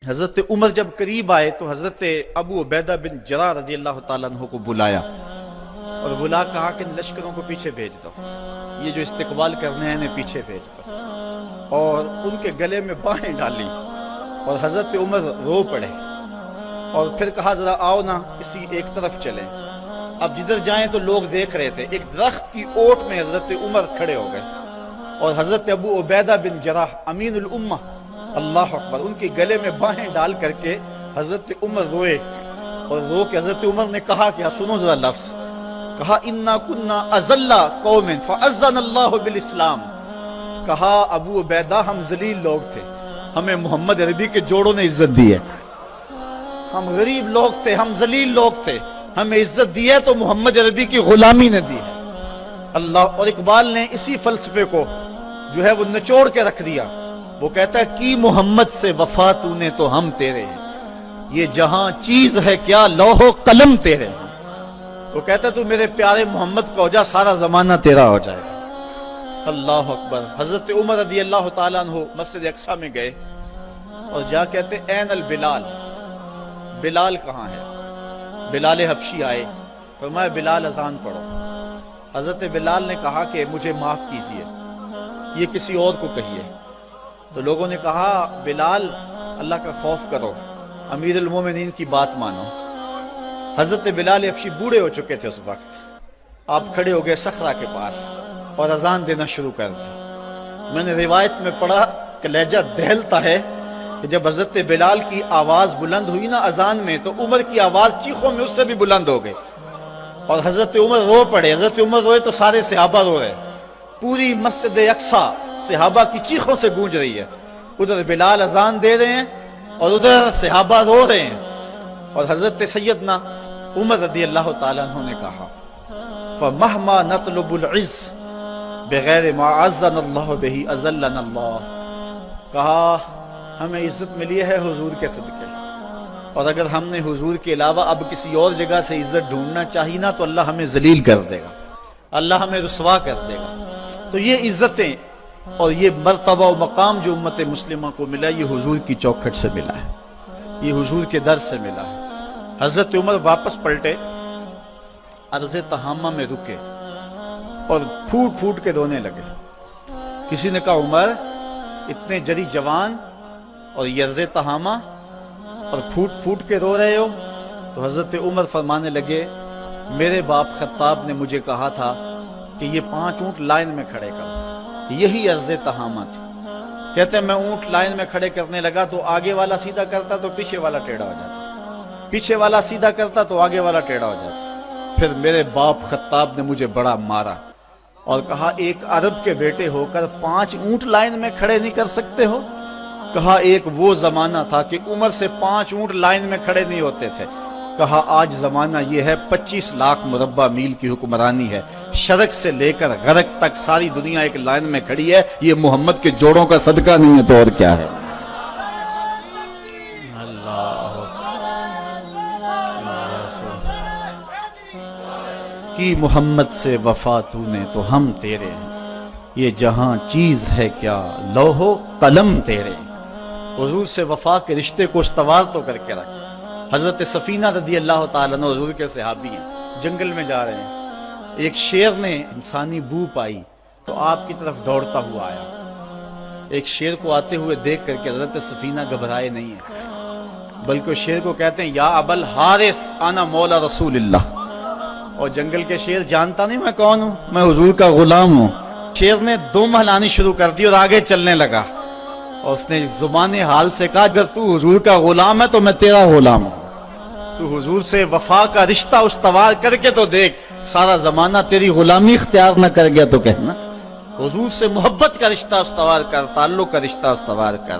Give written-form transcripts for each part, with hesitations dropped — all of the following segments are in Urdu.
حضرت عمر جب قریب آئے تو حضرت ابو عبیدہ بن جراح رضی اللہ تعالیٰ عنہ کو بلایا اور بلا کہا کہ لشکروں کو پیچھے بھیج دو، یہ جو استقبال کرنے ہیں انہیں پیچھے بھیج دو، اور ان کے گلے میں باہیں ڈالی اور حضرت عمر رو پڑے اور پھر کہا ذرا آؤ نا کسی ایک طرف چلیں۔ اب جدھر جائیں تو لوگ دیکھ رہے تھے، ایک درخت کی اوٹ میں حضرت عمر کھڑے ہو گئے اور حضرت ابو عبیدہ بن جراح امین الامہ، اللہ اکبر، ان کے گلے میں باہیں ڈال کر کے حضرت عمر روئے اور رو کے حضرت عمر نے کہا کہ سنو ذرا لفظ، کہا انا کنا اذل قوم فاذن اللہ بالاسلام، کہا ابو عبیدہ ہم ذلیل لوگ تھے، ہمیں محمد عربی کے جوڑوں نے عزت دی ہے، ہم غریب لوگ تھے، ہم ذلیل لوگ تھے، ہمیں عزت دی ہے تو محمد عربی کی غلامی نے دی ہے اللہ۔ اور اقبال نے اسی فلسفے کو جو ہے وہ نچوڑ کے رکھ دیا، وہ کہتا ہے کی محمد سے وفا تو نے تو ہم تیرے ہیں، یہ جہاں چیز ہے کیا لوح و قلم تیرے ہیں، وہ کہتا ہے تو میرے پیارے محمد کا ہو جا سارا زمانہ تیرا ہو جائے گا، اللہ اکبر۔ حضرت عمر رضی اللہ تعالیٰ عنہ مسجد اقصی میں گئے اور جا کہتے این البلال، بلال کہاں ہے؟ بلال حبشی آئے، فرمایا بلال اذان پڑھو۔ حضرت بلال نے کہا کہ مجھے معاف کیجئے، یہ کسی اور کو کہیے۔ تو لوگوں نے کہا بلال اللہ کا خوف کرو، امیر المومنین کی بات مانو۔ حضرت بلال حبشی بوڑھے ہو چکے تھے اس وقت، آپ کھڑے ہو گئے صخرہ کے پاس اور اذان دینا شروع کر دی۔ میں نے روایت میں پڑھا کہ لہجہ دہلتا ہے کہ جب حضرت بلال کی آواز بلند ہوئی نا اذان میں تو عمر کی آواز چیخوں میں اس سے بھی بلند ہو گئی اور حضرت عمر رو پڑے۔ حضرت عمر روئے تو سارے صحابہ رو رہے، پوری مسجد اقصی صحابہ کی چیخوں سے گونج رہی ہے، ادھر بلال اذان دے رہے ہیں اور ادھر صحابہ رو رہے ہیں۔ اور حضرت سیدنا عمر رضی اللہ تعالیٰ عنہ نے کہا فَمَهْمَا نَطْلُبُ الْعِزَّ بِغَيْرِ مَا عَزَّنَا اللَّهُ بِهِ أَذَلَّنَا اللَّهُ، کہا ہمیں عزت ملی ہے حضور کے صدقے، اور اگر ہم نے حضور کے علاوہ اب کسی اور جگہ سے عزت ڈھونڈنا چاہی نا تو اللہ ہمیں ذلیل کر دے گا، اللہ ہمیں رسوا کر دے گا۔ تو یہ عزتیں اور یہ مرتبہ و مقام جو امت مسلمہ کو ملا یہ حضور کی چوکھٹ سے ملا ہے، یہ حضور کے در سے ملا ہے۔ حضرت عمر واپس پلٹے، عرض تہامہ میں رکے اور پھوٹ پھوٹ کے رونے لگے۔ کسی نے کہا عمر اتنے جری جوان اور یہ عرض تہامہ اور پھوٹ پھوٹ کے رو رہے ہو؟ تو حضرت عمر فرمانے لگے میرے باپ خطاب نے مجھے کہا تھا کہ یہ 5 اونٹ لائن میں کھڑے کرو، یہی عرض تہامہ تھی۔ کہتے ہیں میں اونٹ لائن میں کھڑے کرنے لگا تو آگے والا سیدھا کرتا تو پیچھے والا ٹیڑھا ہو جاتا، پیچھے والا سیدھا کرتا تو آگے والا ٹیڑھا ہو جاتا۔ پھر میرے باپ خطاب نے مجھے بڑا مارا اور کہا ایک عرب کے بیٹے ہو کر 5 اونٹ لائن میں کھڑے نہیں کر سکتے ہو؟ کہا ایک وہ زمانہ تھا کہ عمر سے 5 اونٹ لائن میں کھڑے نہیں ہوتے تھے، کہا آج زمانہ یہ ہے 25 لاکھ مربع میل کی حکمرانی ہے، شرق سے لے کر غرب تک ساری دنیا ایک لائن میں کھڑی ہے، یہ محمد کے جوڑوں کا صدقہ نہیں ہے تو اور کیا ہے۔ کی محمد سے وفا تو نے تو ہم تیرے ہیں، یہ جہاں چیز ہے کیا لوح و قلم تیرے ہیں۔ حضور سے وفا کے رشتے کو استوار تو کر کے رکھے۔ حضرت سفینہ رضی اللہ تعالیٰ عنہ حضور کے صحابی ہیں، جنگل میں جا رہے ہیں، ایک شیر نے انسانی بو پائی تو آپ کی طرف دوڑتا ہوا آیا۔ ایک شیر کو آتے ہوئے دیکھ کر کے حضرت سفینہ گھبرائے نہیں ہیں، بلکہ شیر کو کہتے ہیں یا ابا الحارث انا مولا رسول اللہ، اور جنگل کے شیر جانتا نہیں میں کون ہوں، میں حضور کا غلام ہوں۔ شیر نے دم ہلانی شروع کر دی اور آگے چلنے لگا اور اس نے زبان حال سے کہا اگر تو حضور کا غلام ہے تو میں تیرا غلام ہوں، تو حضور سے وفا کا رشتہ استوار کر کے تو دیکھ، سارا زمانہ تیری غلامی اختیار نہ کر گیا تو کہنا، حضور سے محبت کا رشتہ استوار کر، تعلق کا رشتہ استوار کر۔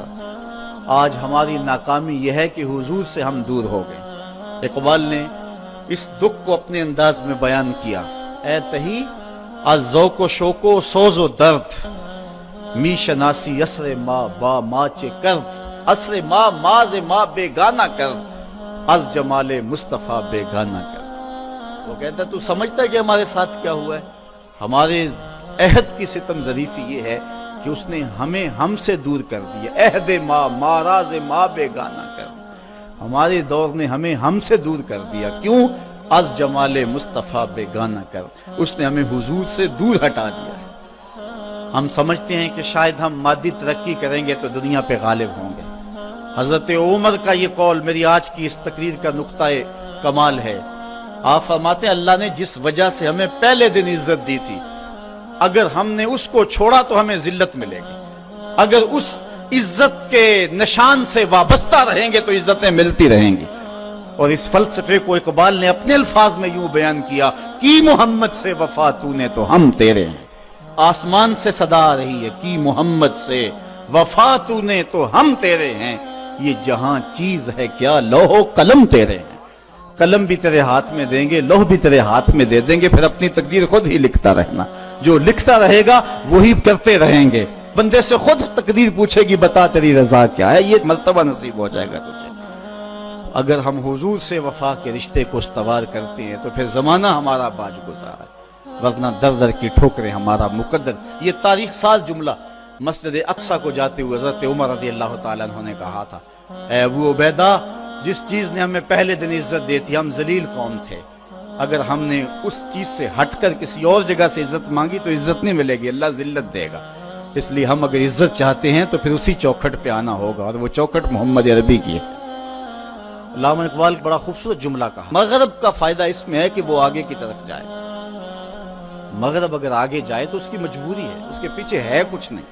آج ہماری ناکامی یہ ہے کہ حضور سے ہم دور ہو گئے۔ اقبال نے اس دکھ کو اپنے انداز میں بیان کیا، اے تہی از ذوق و شوق و سوز و درد، می شناسی اسر ما با ماچے کرد، اسر ما ماز ما بیگانہ کرد، از جمال مصطفیٰ بیگانہ کرد۔ وہ کہتا ہے تو سمجھتا ہے کہ ہمارے ساتھ کیا ہوا ہے؟ ہمارے عہد کی ستم ظریفی یہ ہے کہ اس نے ہمیں ہم سے دور کر دیا. عہد ماں راز ماں بیگانہ کر دیا. ہمارے دور نے ہمیں ہم سے دور کر دیا. کیوں؟ از جمال مصطفیٰ بیگانہ کر. اس نے ہمیں حضور سے دور ہٹا دیا ہے. ہم سمجھتے ہیں کہ شاید ہم مادی ترقی کریں گے تو دنیا پہ غالب ہوں گے. حضرت عمر کا یہ قول میری آج کی اس تقریر کا نقطہ کمال ہے. آپ فرماتے ہیں اللہ نے جس وجہ سے ہمیں پہلے دن عزت دی تھی، اگر ہم نے اس کو چھوڑا تو ہمیں ذلت ملے گی. اگر اس عزت کے نشان سے وابستہ رہیں گے تو عزتیں ملتی رہیں گی. اور اس فلسفے کو اقبال نے اپنے الفاظ میں یوں بیان کیا: کی محمد سے وفا تو نے تو ہم تیرے ہیں. آسمان سے صدا آ رہی ہے: کی محمد سے وفا تو نے تو ہم تیرے ہیں. یہ جہاں چیز ہے کیا لوح و قلم تیرے ہیں. قلم بھی تیرے ہاتھ میں دیں گے، لوح بھی تیرے ہاتھ میں دے دیں گے، پھر اپنی تقدیر خود ہی لکھتا رہنا. جو لکھتا رہے گا وہی کرتے رہیں گے. بندے سے خود تقدیر پوچھے گی بتا تیری رضا کیا ہے، یہ مرتبہ نصیب ہو جائے گا تجھے. اگر ہم حضور سے وفا کے رشتے کو استوار کرتے ہیں تو پھر زمانہ ہمارا باج گزار ہے، ورنہ در در کی ٹھوکریں ہمارا مقدر. یہ تاریخ ساز جملہ مسجد اقصی کو جاتے ہوئے حضرت عمر رضی اللہ تعالیٰ عنہ نے کہا تھا: اے ابو عبیدہ، جس چیز نے ہمیں پہلے دن عزت دی تھی، ہم ذلیل قوم تھے. اگر ہم نے اس چیز سے ہٹ کر کسی اور جگہ سے عزت مانگی تو عزت نہیں ملے گی، اللہ ذلت دے گا. اس لیے ہم اگر عزت چاہتے ہیں تو پھر اسی چوکھٹ پہ آنا ہوگا، اور وہ چوکھٹ محمد عربی کی ہے. علامہ اقبال بڑا خوبصورت جملہ کہا: مغرب کا فائدہ اس میں ہے کہ وہ آگے کی طرف جائے. مغرب اگر آگے جائے تو اس کی مجبوری ہے، اس کے پیچھے ہے کچھ نہیں.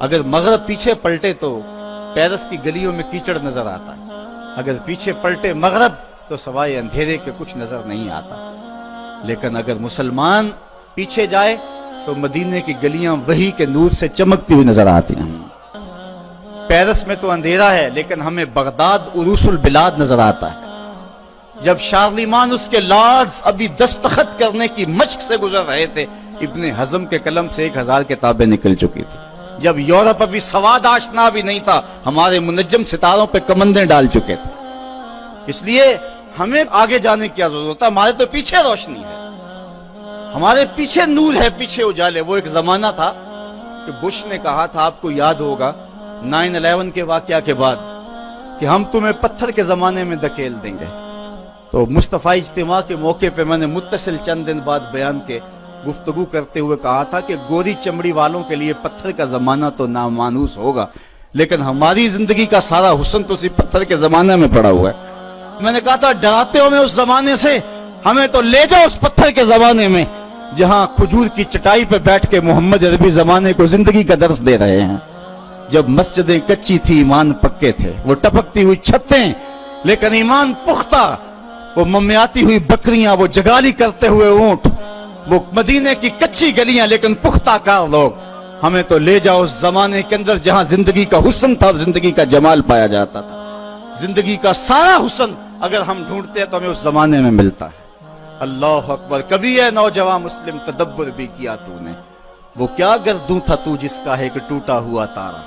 اگر مغرب پیچھے پلٹے تو پیرس کی گلیوں میں کیچڑ نظر آتا ہے. اگر پیچھے پلٹے مغرب تو سوائے اندھیرے کے کچھ نظر نہیں آتا. لیکن اگر مسلمان پیچھے جائے تو مدینے کی گلیاں وحی کے نور سے چمکتی ہوئی نظر آتی ہیں. پیرس میں تو اندھیرا ہے لیکن ہمیں بغداد عروس البلاد نظر آتا ہے. جب شارلیمان اس کے لارڈز ابھی دستخط کرنے کی مشق سے گزر رہے تھے، ابن حزم کے قلم سے 1000 کتابیں نکل چکی تھی. جب یورپ ابھی سواد آشنا بھی نہیں تھا، ہمارے منجم ستاروں پہ کمندیں ڈال چکے تھے. اس لیے ہمیں آگے جانے کی ضرورت ہے. ہمارے تو پیچھے روشنی ہے، ہمارے پیچھے نور ہے، پیچھے اجالے. وہ ایک زمانہ تھا کہ بش نے کہا تھا، آپ کو یاد ہوگا 9/11 کے واقعہ کے بعد، کہ ہم تمہیں پتھر کے زمانے میں دھکیل دیں گے. تو مصطفی اجتماع کے موقع پہ میں نے متصل چند دن بعد بیان کے گفتگو کرتے ہوئے کہا تھا کہ گوری چمڑی والوں کے لیے پتھر کا زمانہ تو نامانوس ہوگا، لیکن ہماری زندگی کا سارا حسن تو اسی پتھر کے زمانے میں پڑا ہوا ہے. میں نے کہا تھا ڈراتے ہو میں اس زمانے سے، ہمیں تو لے جاؤ اس پتھر کے زمانے میں جہاں کھجور کی چٹائی پہ بیٹھ کے محمد عربی زمانے کو زندگی کا درس دے رہے ہیں. جب مسجدیں کچی تھی ایمان پکے تھے، وہ ٹپکتی ہوئی چھتیں لیکن ایمان پختہ، وہ ممیاتی ہوئی بکریاں، وہ جگالی کرتے ہوئے اونٹ، وہ مدینے کی کچی گلیاں لیکن پختہ کار لوگ. ہمیں تو لے جاؤ اس زمانے کے اندر جہاں زندگی کا حسن تھا اور زندگی کا جمال پایا جاتا تھا. زندگی کا سارا حسن اگر ہم ڈھونڈتے ہیں تو ہمیں اس زمانے میں ملتا ہے. اللہ اکبر. کبھی ہے نوجوان مسلم تدبر بھی کیا تو نے، وہ کیا گردوں تھا تو جس کا ہے کہ ٹوٹا ہوا تارا.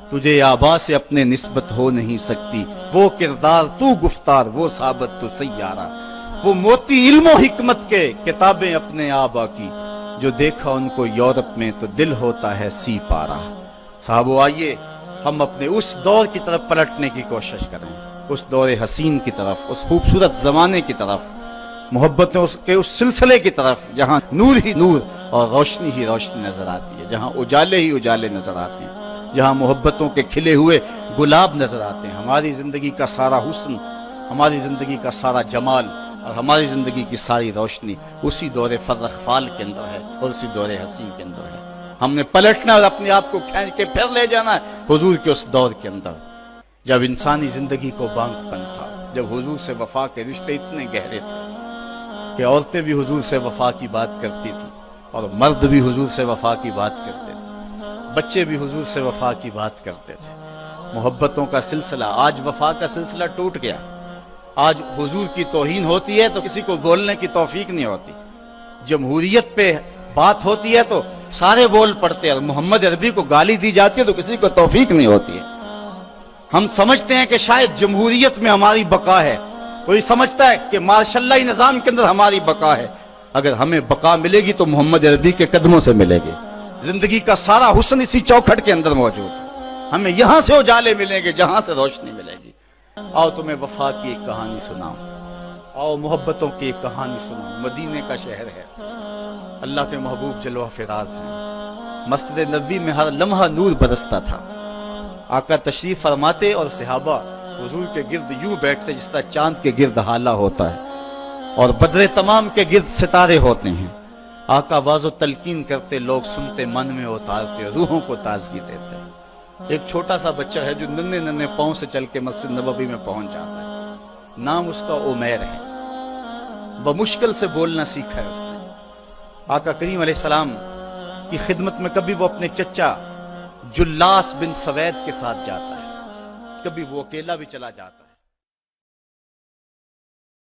تجھے آبا سے اپنے نسبت ہو نہیں سکتی، وہ کردار تو گفتار، وہ ثابت تو سیارہ. وہ موتی علم و حکمت کے کتابیں اپنے آبا کی، جو دیکھا ان کو یورپ میں تو دل ہوتا ہے سی پارا. صاحبو آئیے ہم اپنے اس دور کی طرف پلٹنے کی کوشش کریں، اس دور حسین کی طرف، اس خوبصورت زمانے کی طرف، محبتوں کے اس سلسلے کی طرف جہاں نور ہی نور اور روشنی ہی روشنی نظر آتی ہے، جہاں اجالے ہی اجالے نظر آتے ہیں، جہاں محبتوں کے کھلے ہوئے گلاب نظر آتے ہیں. ہماری زندگی کا سارا حسن، ہماری زندگی کا سارا جمال اور ہماری زندگی کی ساری روشنی اسی دور فرخ فال کے اندر ہے اور اسی دور حسین کے اندر ہے. ہم نے پلٹنا اور اپنے آپ کو کھینچ کے پھر لے جانا ہے حضور کے اس دور کے اندر جب انسانی زندگی کو بانک پن تھا، جب حضور سے وفا کے رشتے اتنے گہرے تھے کہ عورتیں بھی حضور سے وفا کی بات کرتی تھی اور مرد بھی حضور سے وفا کی بات کرتے تھے، بچے بھی حضور سے وفا کی بات کرتے تھے. محبتوں کا سلسلہ، آج وفا کا سلسلہ ٹوٹ گیا. آج حضور کی توہین ہوتی ہے تو کسی کو بولنے کی توفیق نہیں ہوتی. جمہوریت پہ بات ہوتی ہے تو سارے بول پڑتے ہیں، محمد عربی کو گالی دی جاتی ہے تو کسی کو توفیق نہیں ہوتی ہے. ہم سمجھتے ہیں کہ شاید جمہوریت میں ہماری بقا ہے، کوئی سمجھتا ہے کہ ماشاء اللہ نظام کے اندر ہماری بقا ہے. اگر ہمیں بقا ملے گی تو محمد عربی کے قدموں سے ملے گی. زندگی کا سارا حسن اسی چوکھٹ کے اندر موجود ہے. ہمیں یہاں سے اجالے ملیں گے جہاں سے روشنی ملے گی. آؤ تمہیں وفا کی ایک کہانی سناؤں, آؤ محبتوں کی ایک کہانی سناؤں. مدینے کا شہر ہے, اللہ کے محبوب جلوہ فراز ہیں. مسجد نبوی میں ہر لمحہ نور برستا تھا. آقا تشریف فرماتے اور صحابہ حضور کے گرد یوں بیٹھتے جس طرح چاند کے گرد ہالہ ہوتا ہے اور بدر تمام کے گرد ستارے ہوتے ہیں. آقا واز و تلقین کرتے, لوگ سنتے, من میں اتارتے, روحوں کو تازگی دیتے. ایک چھوٹا سا بچہ ہے جو ننھے ننھے پاؤں سے چل کے مسجد نبوی میں پہنچ جاتا ہے. نام اس کا عمیر ہے. بمشکل سے بولنا سیکھا ہے اس نے. آقا کریم علیہ السلام کی خدمت میں کبھی وہ اپنے چچا جلاس بن سوید کے ساتھ جاتا ہے, کبھی وہ اکیلا بھی چلا جاتا ہے.